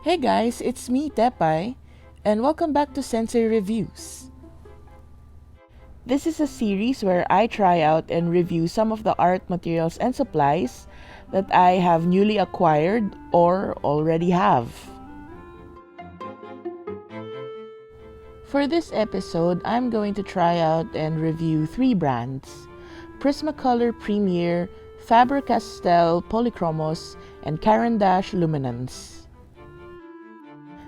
Hey guys, it's me, Tepay, and welcome back to SENSEI Reviews. This is a series where I try out and review some of the art materials and supplies that I have newly acquired or already have. For this episode, I'm going to try out and review 3 brands: Prismacolor Premier, Faber-Castell Polychromos, and Caran D'Ache Luminance.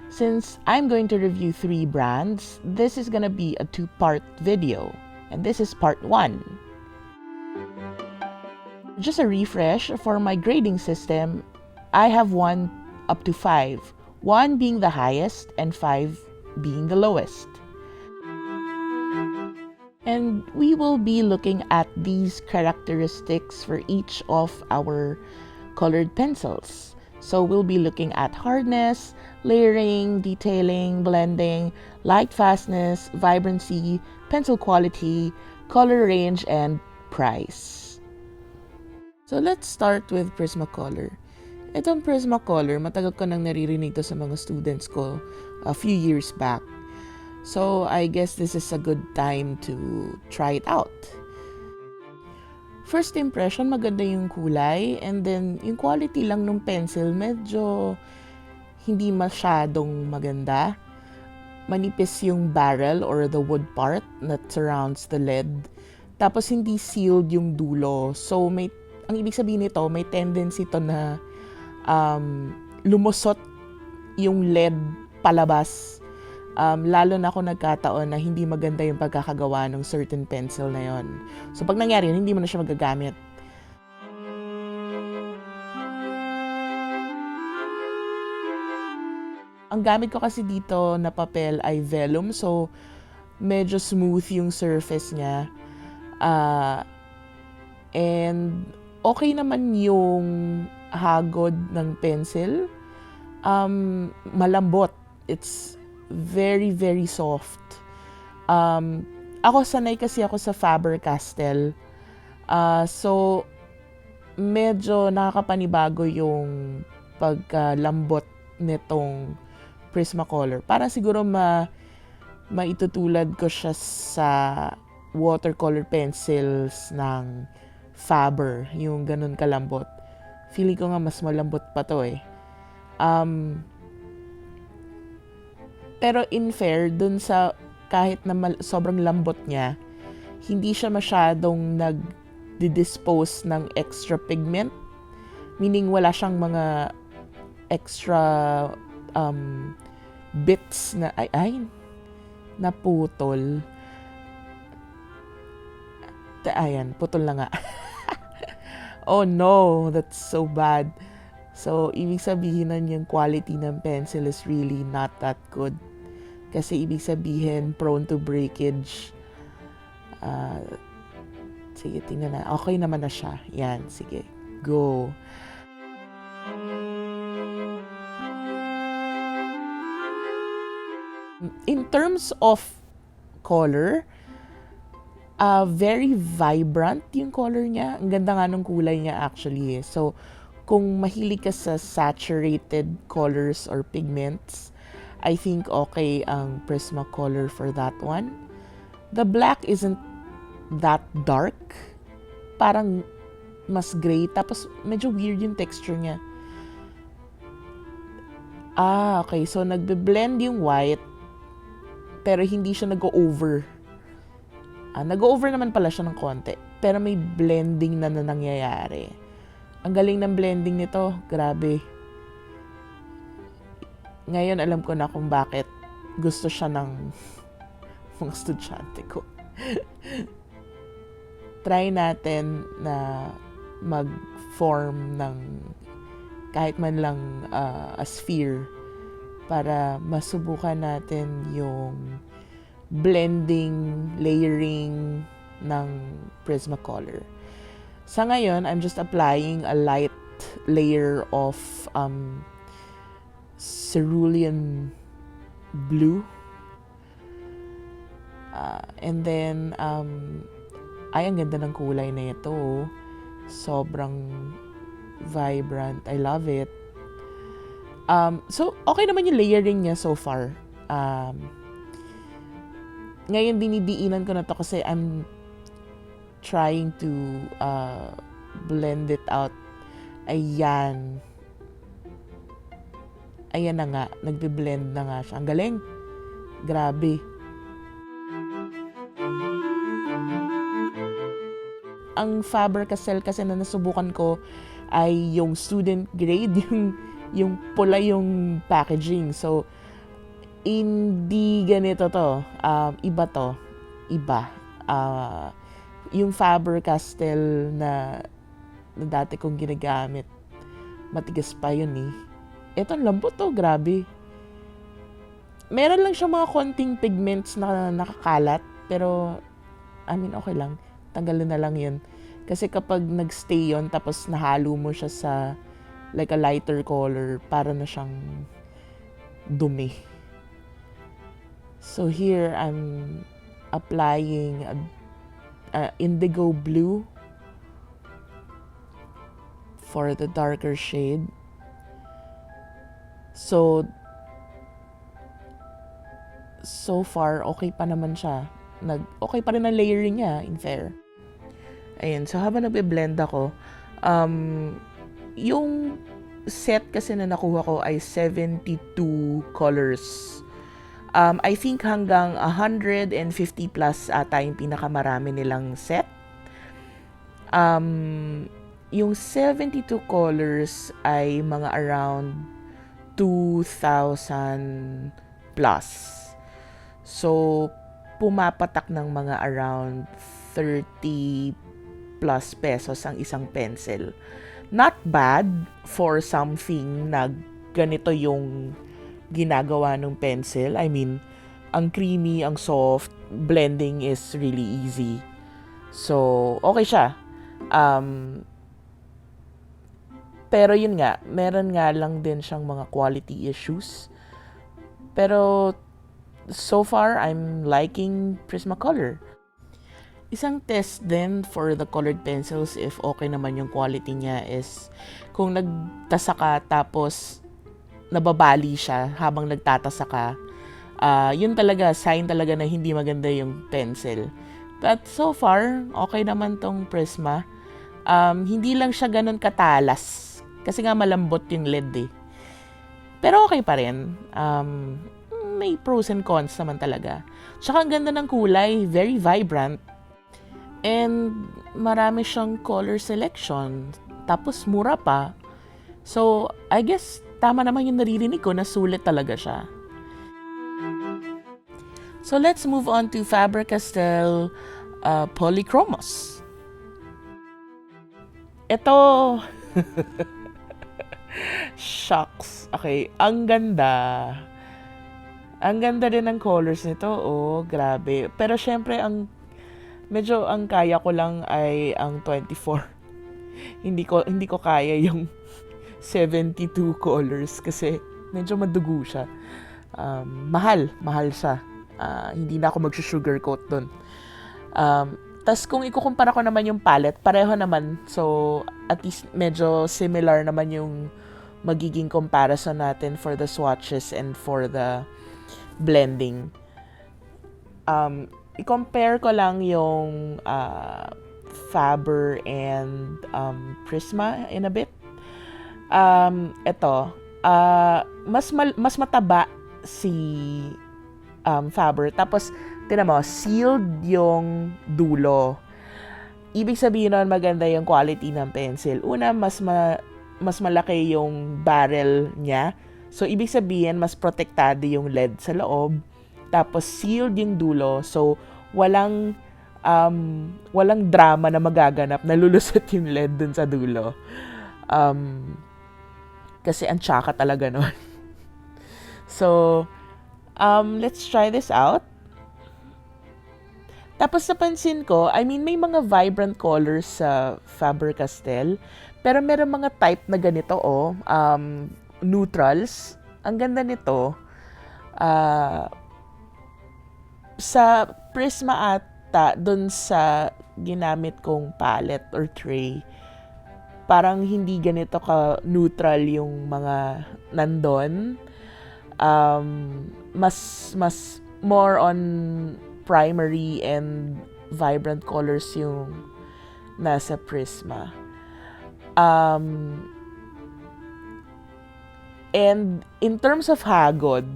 Since I'm going to review 3 brands, this is gonna be a 2-part video, and this is part 1. Just a refresh, for my grading system, I have 1 up to 5, 1 being the highest and 5 being the lowest. And we will be looking at these characteristics for each of our colored pencils. So we'll be looking at hardness, layering, detailing, blending, light fastness, vibrancy, pencil quality, color range, and price. So let's start with Prismacolor. Itong Prismacolor, matagal ko nang naririnig to sa mga students ko a few years back. So I guess this is a good time to try it out. First impression, maganda yung kulay, and then yung quality lang ng pencil medyo hindi masyadong maganda. Manipis yung barrel or the wood part that surrounds the lead. Tapos hindi sealed yung dulo. So ang ibig sabihin nito, may tendency to na lumusot yung lead palabas. Lalo na kung nagkataon na hindi maganda yung pagkakagawa ng certain pencil na yon. So pag nangyari yun, hindi mo na siya magagamit. Ang gamit ko kasi dito na papel ay vellum, so medyo smooth yung surface niya. And okay naman yung hagod ng pencil. Malambot. It's very, very soft. Ako sanay kasi ako sa Faber-Castell. So, medyo nakakapanibago yung pagkalambot nitong Prismacolor. Parang siguro maitutulad ko siya sa watercolor pencils ng Faber. Yung ganun kalambot. Feeling ko nga mas malambot pa to eh. Pero in fair, dun sa kahit na sobrang lambot niya, hindi siya masyadong nag-dispose ng extra pigment. Meaning wala siyang mga extra bits na naputol. Ayan, putol na nga. Oh no, that's so bad. So, ibig sabihin nun yung quality ng pencil is really not that good. Kasi ibig sabihin, prone to breakage. Sige, tingnan na. Okay naman na siya. Yan, sige. Go. In terms of color, very vibrant yung color niya. Ang ganda nga ng kulay niya actually. So, kung mahilig ka sa saturated colors or pigments, I think okay ang Prismacolor for that one. The black isn't that dark. Parang mas gray. Tapos medyo weird yung texture niya. Okay. So, nagbe-blend yung white. Pero hindi siya nag-over. Nag-over naman pala siya ng konti. Pero may blending na nangyayari. Ang galing ng blending nito. Grabe. Ngayon, alam ko na kung bakit gusto siya ng mga estudyante ko. Try natin na mag-form ng kahit man lang a sphere para masubukan natin yung blending, layering ng Prismacolor. Sa ngayon, I'm just applying a light layer of cerulean blue. And then, ang ganda ng kulay na ito. Sobrang vibrant. I love it. So, okay naman yung layering niya so far. Ngayon, binidiinan ko na to kasi I'm trying to blend it out. Ayan. Ayan na nga. Nagbe-blend na nga siya. Ang galing. Grabe. Ang Faber-Castell kasi na nasubukan ko ay yung student grade, yung pula yung packaging. So, hindi ganito to. Iba to. Iba. Yung Faber-Castell na dati kong ginagamit, matigas pa yun eh. Ito, lambot to. Grabe. Meron lang siya mga konting pigments na nakakalat. Pero, okay lang. Tanggalin na lang yun. Kasi kapag nagstay yun, tapos nahalo mo siya sa like a lighter color, para na siyang dumi. So here, I'm applying indigo blue for the darker shade. So far, okay pa naman siya. Okay pa rin ang layering niya, in fair. Ayan, so habang nagbe-blend ako, yung set kasi na nakuha ko ay 72 colors. I think hanggang 150 plus ata yung pinakamarami nilang set. Yung 72 colors ay mga around 2,000 plus. So, pumapatak ng mga around 30 plus pesos ang isang pencil. Not bad for something na ganito yung ginagawa ng pencil. I mean, ang creamy, ang soft, blending is really easy. So, okay siya. Pero yun nga, meron nga lang din siyang mga quality issues. Pero, so far, I'm liking Prismacolor. Isang test din for the colored pencils if okay naman yung quality niya is kung nagtasa ka tapos nababali siya habang nagtatasa ka, yun talaga, sign talaga na hindi maganda yung pencil. But so far, okay naman tong Prisma. Hindi lang siya ganun katalas kasi nga malambot yung lead eh. Pero okay pa rin. May pros and cons naman talaga. Tsaka ang ganda ng kulay, very vibrant. And marami siyang color selection. Tapos mura pa. So, I guess tama naman yung naririnig ko na sulit talaga siya. So, let's move on to Faber-Castell Polychromos. Ito. Shucks. Okay, ang ganda. Ang ganda din ng colors nito. Oh, grabe. Pero syempre, medyo ang kaya ko lang ay ang 24. Hindi ko kaya yung 72 colors kasi medyo madugo siya. Mahal siya. Hindi na ako mag-sugarcoat dun. Tas kung ikukumpara ko naman yung palette, pareho naman. So, at least medyo similar naman yung magiging comparison natin for the swatches and for the blending. I-compare ko lang yung Faber and Prisma in a bit. Ito, mas mataba si Faber. Tapos, tinan mo, sealed yung dulo. Ibig sabihin nun, maganda yung quality ng pencil. Una, mas malaki yung barrel niya. So, ibig sabihin, mas protektado yung lead sa loob. Tapos, sealed yung dulo. So, walang drama na magaganap na lulusot yung lead dun sa dulo. Kasi ang tsaka talaga nun. So, let's try this out. Tapos napansin ko, I mean, may mga vibrant colors sa Faber-Castell. Pero meron mga type na ganito, neutrals. Ang ganda nito. Sa Prisma ata, dun sa ginamit kong palette or tray, parang hindi ganito ka-neutral yung mga nandun. Mas more on primary and vibrant colors yung nasa Prisma. And in terms of hagod,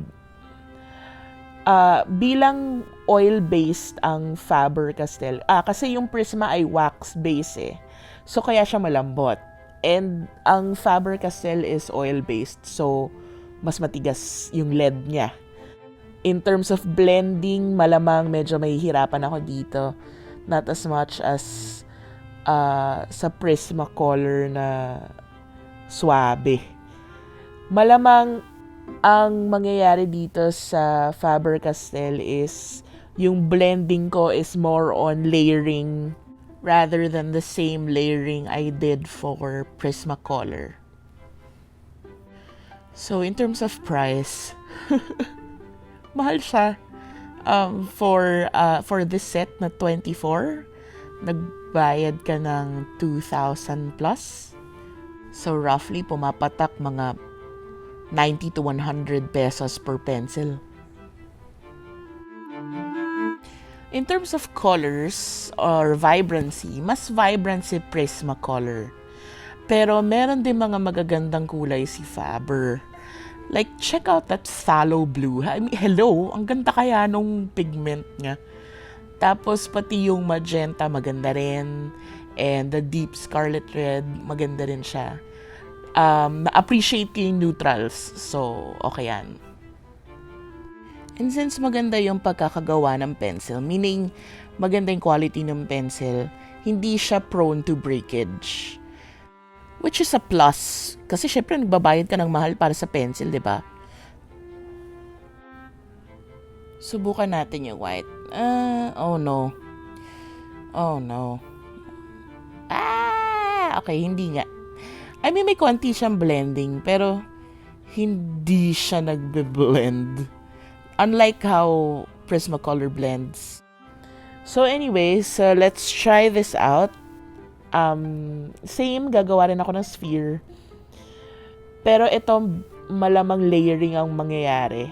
bilang oil-based ang Faber-Castell, kasi yung Prisma ay wax-based eh. So, kaya siya malambot. And ang Faber-Castell is oil-based. So, mas matigas yung lead niya. In terms of blending, malamang medyo mahihirapan ako dito. Not as much as sa Prismacolor na suabe. Malamang ang mangyayari dito sa Faber-Castell is yung blending ko is more on layering rather than the same layering I did for Prismacolor. So, in terms of price, mahal siya. For this set na 24, nagbayad ka ng 2,000 plus. So, roughly, pumapatak mga 90 to 100 pesos per pencil. In terms of colors or vibrancy, mas vibrant si Prismacolor. Pero meron din mga magagandang kulay si Faber. Like, check out that phthalo blue. I mean, hello, ang ganda kaya nung pigment niya. Tapos, pati yung magenta, maganda rin. And the deep scarlet red, maganda rin siya. Na-appreciate ko yung neutrals. So, okay yan. And since maganda yung pagkakagawa ng pencil, meaning maganda yung quality ng pencil, hindi siya prone to breakage. Which is a plus. Kasi syempre nagbabayad ka ng mahal para sa pencil, di ba? Subukan natin yung white. Oh no. Oh no. Okay, hindi nga. I mean, may konti siyang blending, pero hindi siya nagbe-blend. Unlike how Prismacolor blends. So anyways, let's try this out. Same, gagawa rin ako ng sphere. Pero ito, malamang layering ang mangyayari.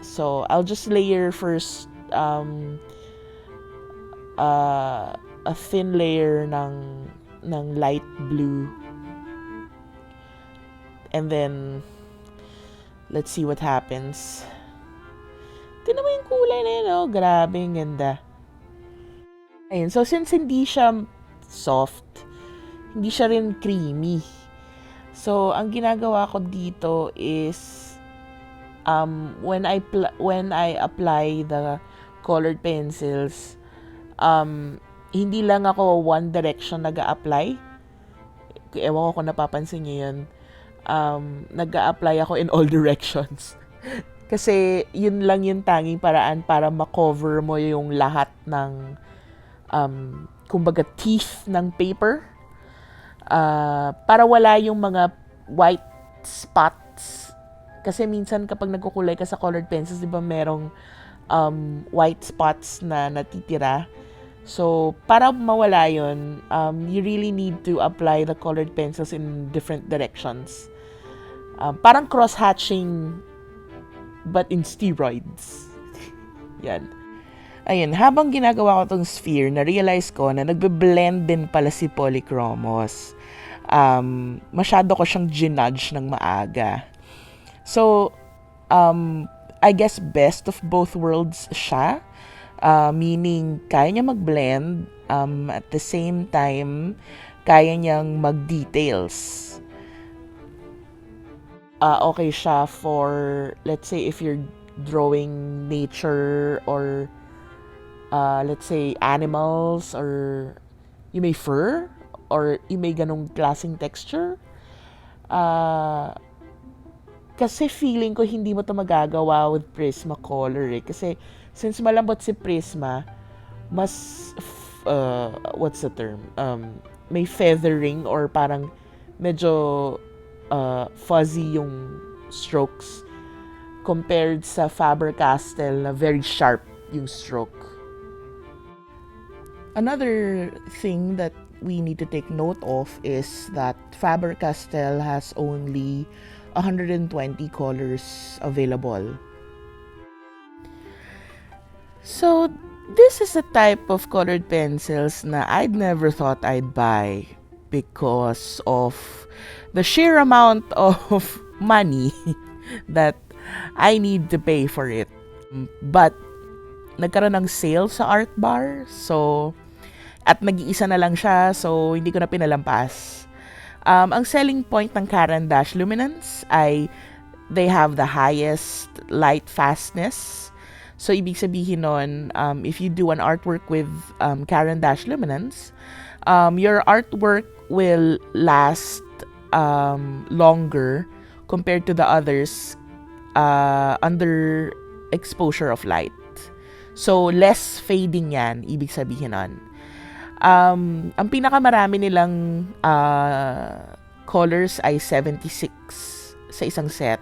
So, I'll just layer first a thin layer ng light blue. And then, let's see what happens. Tignan mo yung kulay na yun, oh. Grabe, ang ganda. Ayun, so since hindi siya soft, hindi siya rin creamy. So, ang ginagawa ko dito is when I apply the colored pencils, hindi lang ako one direction nag-a-apply. Ewan ko kung napapansin niyo yun. Nag-a-apply ako in all directions. Kasi yun lang yung tanging paraan para ma-cover mo yung lahat ng kumbaga teeth ng paper. Para wala yung mga white spots. Kasi minsan kapag nagkukulay ka sa colored pencils, di ba merong white spots na natitira. So, para mawala yun, you really need to apply the colored pencils in different directions. Parang cross-hatching but in steroids. Yan. Ayun, habang ginagawa ko tong sphere, na-realize ko na nagbe-blend din pala si Polychromos. Masyado ko siyang ginudge ng maaga. So, I guess best of both worlds siya. Meaning, kaya niya mag-blend, at the same time, kaya niyang mag-details. Okay siya for, let's say, if you're drawing nature or, let's say, animals or you may fur or you may ganong klaseng texture. Kasi feeling ko hindi mo to magagawa with Prismacolor eh. Kasi since malambot si Prisma, mas, what's the term? May feathering or parang medyo fuzzy yung strokes compared sa Faber-Castell na very sharp yung stroke. Another thing that we need to take note of is that Faber-Castell has only 120 colors available. So, this is a type of colored pencils na I'd never thought I'd buy because of the sheer amount of money that I need to pay for it. But, nagkaroon ng sale sa Artbar, so, at nag-iisa na lang siya, so hindi ko na pinalampas. Ang selling point ng Caran D'Ache Luminance ay they have the highest light fastness. So, ibig sabihin nun, if you do an artwork with Caran D'Ache Luminance, your artwork will last longer compared to the others under exposure of light. So, less fading yan, ibig sabihin nun. Ang pinakamarami nilang colors ay 76 sa isang set.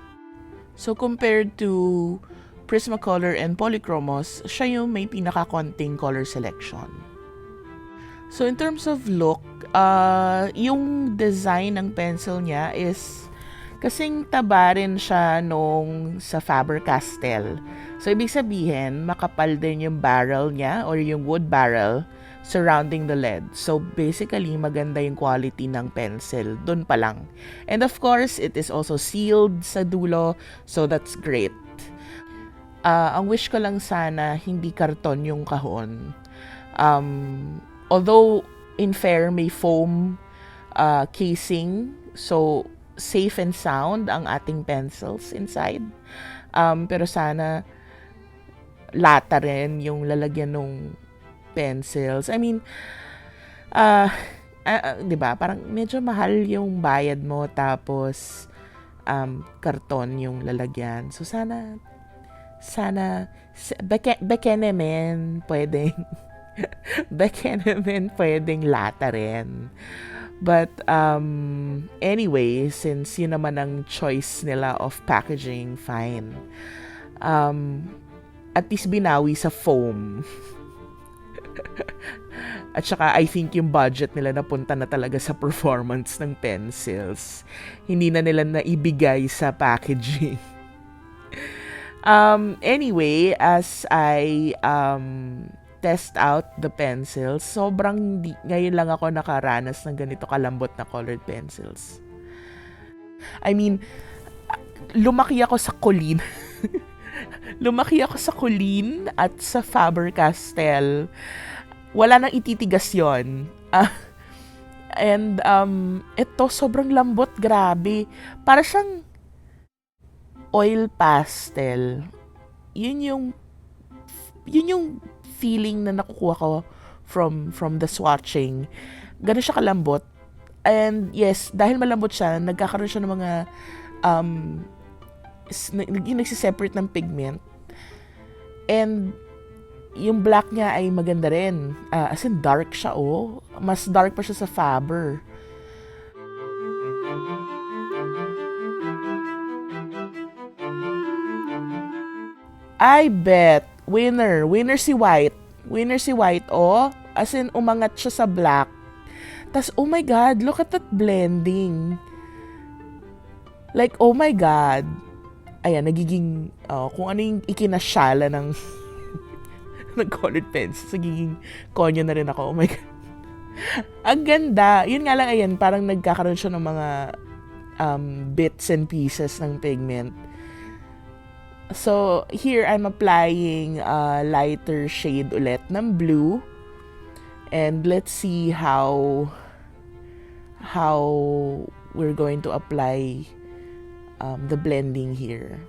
So, compared to Prismacolor and Polychromos, siya yung may pinaka-konting color selection. So, in terms of look, yung design ng pencil niya is kasing taba rin siya nung sa Faber-Castell. So, ibig sabihin, makapal din yung barrel niya or yung wood barrel surrounding the lead. So, basically, maganda yung quality ng pencil. Dun pa lang. And of course, it is also sealed sa dulo. So, that's great. Ang wish ko lang sana, hindi karton yung kahon. Although, in fair, may foam casing. So, safe and sound ang ating pencils inside. Pero sana, lata rin yung lalagyan ng pencils. I mean, diba? Parang medyo mahal yung bayad mo, tapos karton yung lalagyan. So, sana beke naman pwedeng beke naman pwedeng lata rin. But anyway, since yun naman ang choice nila of packaging, fine. At least binawi sa foam. At saka I think yung budget nila napunta na talaga sa performance ng pencils. Hindi na nila naibigay sa packaging. Anyway, as I test out the pencils, sobrang ngayon lang ako nakaranas ng ganito kalambot na colored pencils. I mean, lumaki ako sa Colleen. Lumaki ako sa Colleen at sa Faber-Castell. Wala nang ititigas yun. And ito sobrang lambot, grabe. Para siyang oil pastel. Yun yung feeling na nakukuha ko from the swatching. Ganun siya kalambot. And yes, dahil malambot siya, nagkakaroon siya ng mga yung nagsiseparate ng pigment. And yung black niya ay maganda rin. As in dark siya, oh. Mas dark pa siya sa Faber. I bet, winner si White. Winner si White, oh. As in, umangat siya sa black. Tas, oh my God, look at that blending. Like, oh my God. Ayan, nagiging, kung ano yung ikinasyala ng ng colored pencils, nagiging konyo na rin ako. Oh my God. Ang ganda. Yun nga lang, ayan, parang nagkakaroon siya ng mga bits and pieces ng pigment. So, here I'm applying lighter shade ulit ng blue. And let's see how we're going to apply the blending here.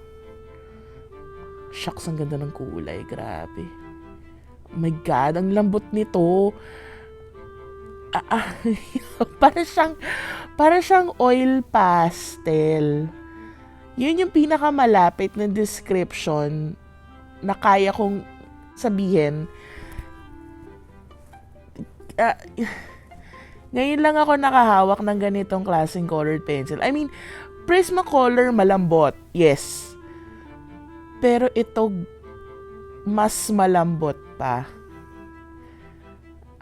Shucks, ang ganda ng kulay. Grabe. Oh my God, ang lambot nito. Para siyang oil pastel. Yun yung pinakamalapit na description na kaya kong sabihin. Ngayon lang ako nakahawak ng ganitong klaseng colored pencil. I mean, Prismacolor malambot, yes. Pero ito, mas malambot pa.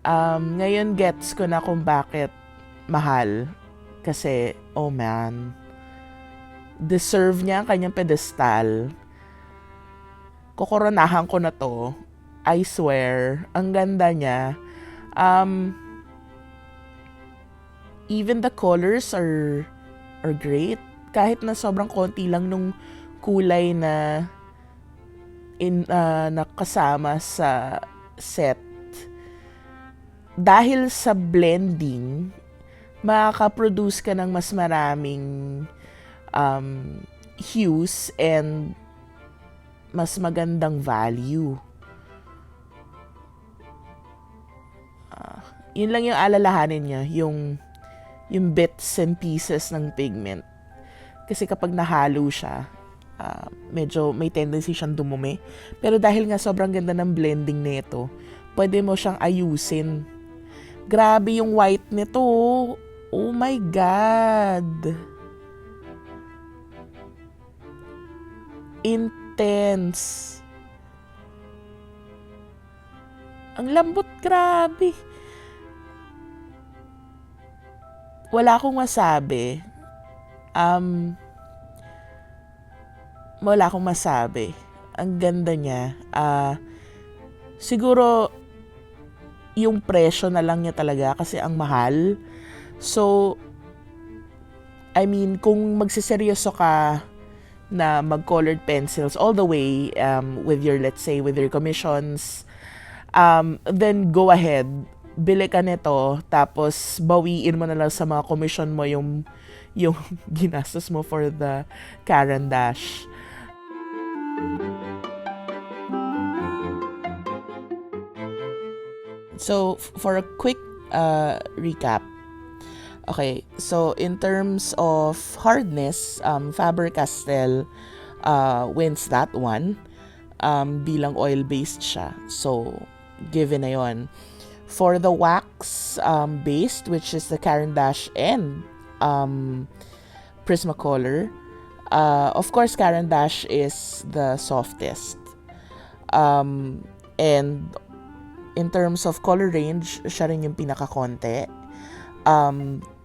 Ngayon gets ko na kung bakit mahal. Kasi, oh man, deserve niya ang kanyang pedestal. Kokoronahan ko na to. I swear, ang ganda niya. Even the colors are great. Kahit na sobrang konti lang nung kulay na nakasama sa set. Dahil sa blending, makaka-produce ka ng mas maraming hues and mas magandang value. Yun lang yung alalahanin niya, yung bits and pieces ng pigment. Kasi kapag nahalo siya, medyo may tendency siyang dumumi. Pero dahil nga sobrang ganda ng blending nito, pwede mo siyang ayusin. Grabe yung white nito. Oh my God. Intense. Ang lambot, grabe. Wala akong masabi. Wala akong masabi. Ang ganda niya. Siguro, yung presyo na lang niya talaga kasi ang mahal. So, I mean, kung magsiseryoso ka na mag-colored pencils all the way with your, let's say, with your commissions, then go ahead. Bili ka nito, tapos bawiin mo na lang sa mga commission mo yung ginastos mo for the Caran D'Ache. So, for a quick recap. Okay, so in terms of hardness, Faber-Castell wins that one. Bilang oil-based siya. So, given na yun. For the wax-based, which is the Caran D'Ache and Prismacolor, of course, Caran D'Ache is the softest. And in terms of color range, siya rin yung pinaka-konti.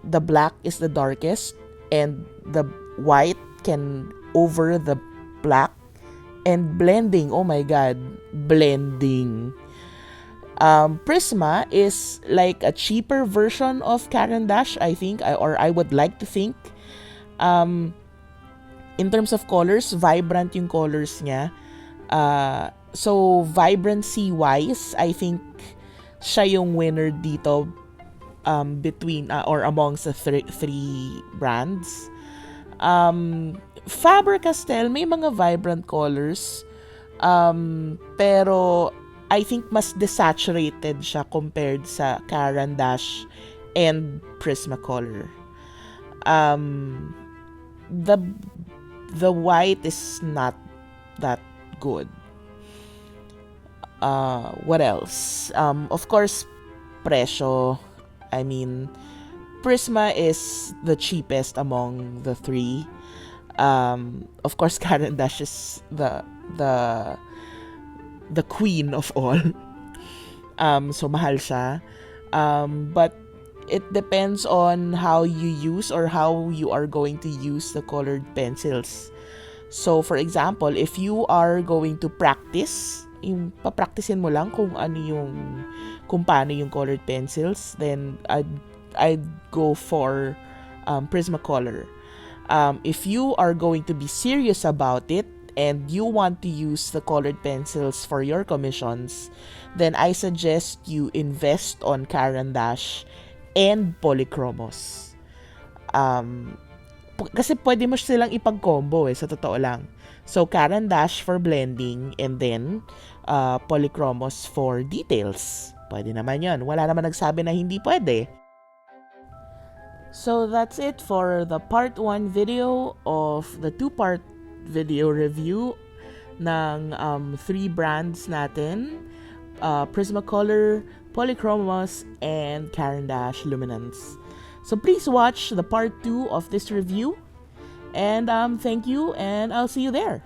The black is the darkest, and the white can over the black. And blending, oh my God, blending. Prisma is like a cheaper version of Caran D'Ache, I think, or I would like to think. In terms of colors, vibrant yung colors niya. So, vibrancy-wise, I think siya yung winner dito between or amongst the three brands. Faber-Castell, may mga vibrant colors. Pero, I think mas desaturated siya compared sa Caran D'Ache and Prismacolor. The white is not that good. What else? Of course, presyo. I mean, Prisma is the cheapest among the three. Of course, Caran D'Ache is the queen of all. So mahal siya. But it depends on how you use or how you are going to use the colored pencils. So for example, if you are going to practice, yung papraktisin mo lang kung paano yung colored pencils, then I'd go for Prismacolor. If you are going to be serious about it and you want to use the colored pencils for your commissions, then I suggest you invest on Caran D'Ache and Polychromos. Kasi pwede mo silang ipag-combo sa totoo lang. So, Caran D'Ache for blending and then Polychromos for details. Pwede naman yon. Wala naman nagsabi na hindi pwede. So, that's it for the part 1 video of the 2-part video review ng 3 brands natin. Prismacolor, Polychromos, and Caran D'Ache Luminance. So please watch the part 2 of this review. And thank you, and I'll see you there.